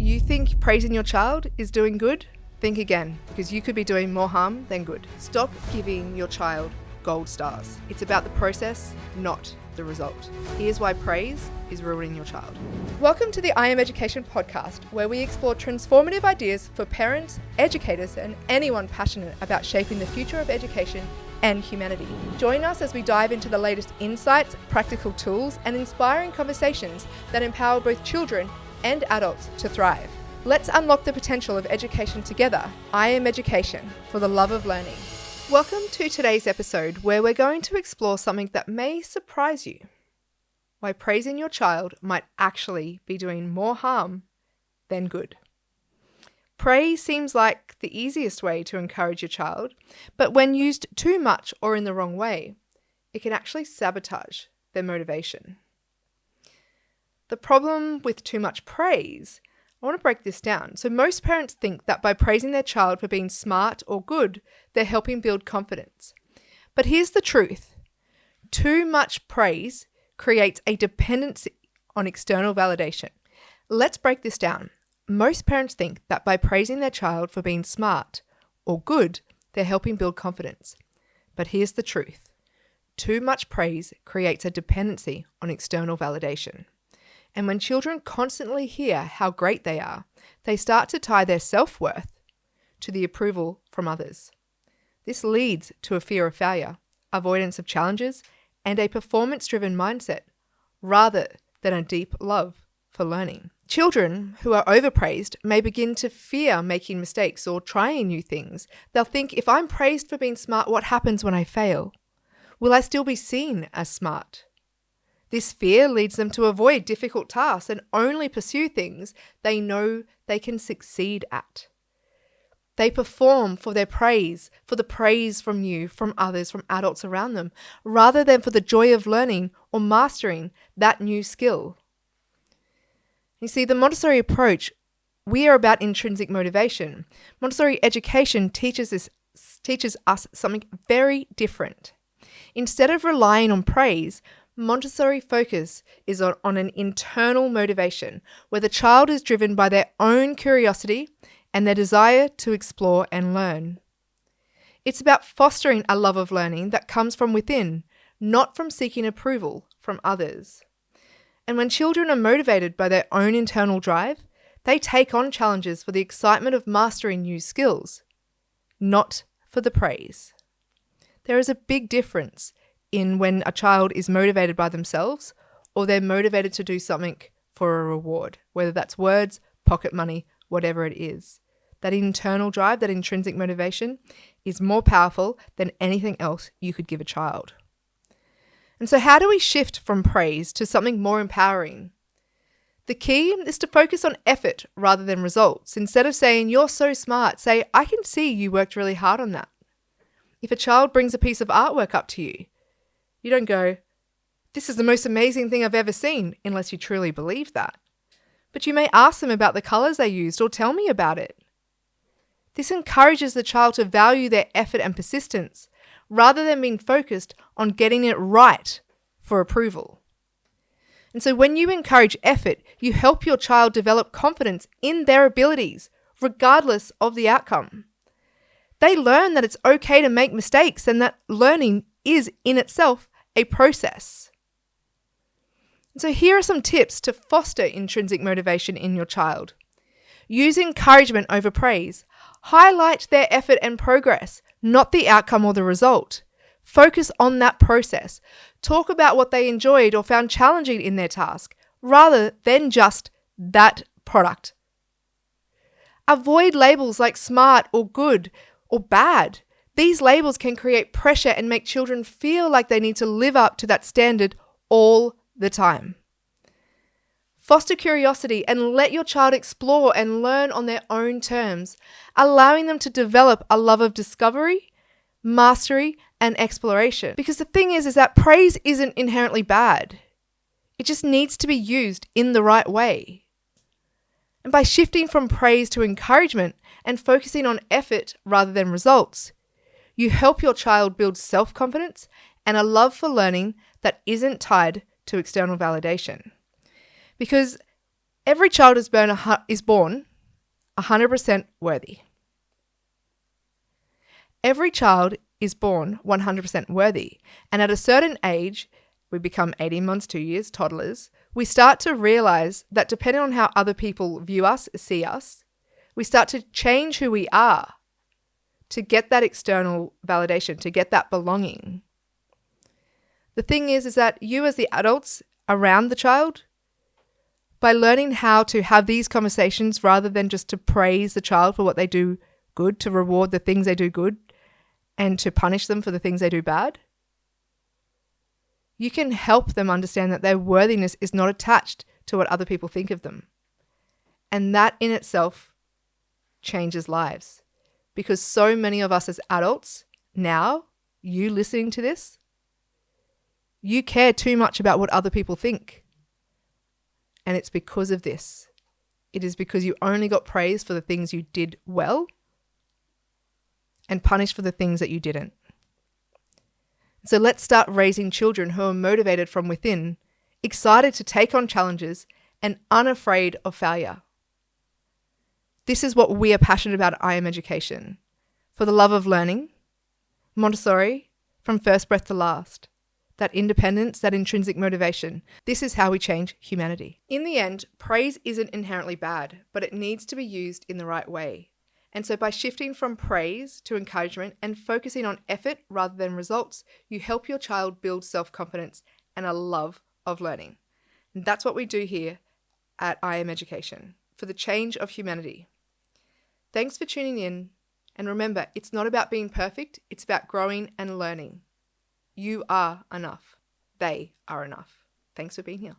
You think praising your child is doing good? Think again, because you could be doing more harm than good. Stop giving your child gold stars. It's about the process, not the result. Here's why praise is ruining your child. Welcome to the I Am Education podcast, where we explore transformative ideas for parents, educators, and anyone passionate about shaping the future of education and humanity. Join us as we dive into the latest insights, practical tools, and inspiring conversations that empower both children and adults to thrive. Let's unlock the potential of education together. I Am Education, for the love of learning. Welcome to today's episode, where we're going to explore something that may surprise you. Why praising your child might actually be doing more harm than good. Praise seems like the easiest way to encourage your child, but when used too much or in the wrong way, it can actually sabotage their motivation. The problem with too much praise, I want to break this down. So most parents think that by praising their child for being smart or good, they're helping build confidence. But here's the truth. Too much praise creates a dependency on external validation. Let's break this down. Most parents think that by praising their child for being smart or good, they're helping build confidence. But here's the truth. Too much praise creates a dependency on external validation. And when children constantly hear how great they are, they start to tie their self-worth to the approval from others. This leads to a fear of failure, avoidance of challenges, and a performance-driven mindset, rather than a deep love for learning. Children who are overpraised may begin to fear making mistakes or trying new things. They'll think, if I'm praised for being smart, what happens when I fail? Will I still be seen as smart? This fear leads them to avoid difficult tasks and only pursue things they know they can succeed at. They perform for their praise, for the praise from you, from others, from adults around them, rather than for the joy of learning or mastering that new skill. You see, the Montessori approach, we are about intrinsic motivation. Montessori education teaches us something very different. Instead of relying on praise, Montessori focus is on an internal motivation where the child is driven by their own curiosity and their desire to explore and learn. It's about fostering a love of learning that comes from within, not from seeking approval from others. And when children are motivated by their own internal drive, they take on challenges for the excitement of mastering new skills, not for the praise. There is a big difference in when a child is motivated by themselves or they're motivated to do something for a reward, whether that's words, pocket money, whatever it is. That internal drive, that intrinsic motivation is more powerful than anything else you could give a child. And so how do we shift from praise to something more empowering? The key is to focus on effort rather than results. Instead of saying, you're so smart, say, I can see you worked really hard on that. If a child brings a piece of artwork up to you, you don't go, this is the most amazing thing I've ever seen, unless you truly believe that. But you may ask them about the colours they used or tell me about it. This encourages the child to value their effort and persistence, rather than being focused on getting it right for approval. And so when you encourage effort, you help your child develop confidence in their abilities, regardless of the outcome. They learn that it's okay to make mistakes and that learning is in itself a process. And so here are some tips to foster intrinsic motivation in your child. Use encouragement over praise. Highlight their effort and progress, not the outcome or the result. Focus on that process. Talk about what they enjoyed or found challenging in their task, rather than just that product. Avoid labels like smart or good or bad. These labels can create pressure and make children feel like they need to live up to that standard all the time. Foster curiosity and let your child explore and learn on their own terms, allowing them to develop a love of discovery, mastery, and exploration. Because the thing is that praise isn't inherently bad. It just needs to be used in the right way. And by shifting from praise to encouragement and focusing on effort rather than results, you help your child build self-confidence and a love for learning that isn't tied to external validation. Because Every child is born 100% worthy. Every child is born 100% worthy. And at a certain age, we become 18 months, 2 years, toddlers, we start to realize that depending on how other people view us, see us, we start to change who we are to get that external validation, to get that belonging. The thing is that you as the adults around the child, by learning how to have these conversations rather than just to praise the child for what they do good, to reward the things they do good, and to punish them for the things they do bad, you can help them understand that their worthiness is not attached to what other people think of them. And that in itself changes lives. Because so many of us as adults now, you listening to this, you care too much about what other people think. And it's because of this. It is because you only got praised for the things you did well and punished for the things that you didn't. So let's start raising children who are motivated from within, excited to take on challenges, and unafraid of failure. This is what we are passionate about at I Am Education. For the love of learning, Montessori, from first breath to last. That independence, that intrinsic motivation. This is how we change humanity. In the end, praise isn't inherently bad, but it needs to be used in the right way. And so by shifting from praise to encouragement and focusing on effort rather than results, you help your child build self-confidence and a love of learning. And that's what we do here at I Am Education, for the change of humanity. Thanks for tuning in. And remember, it's not about being perfect, it's about growing and learning. You are enough. They are enough. Thanks for being here.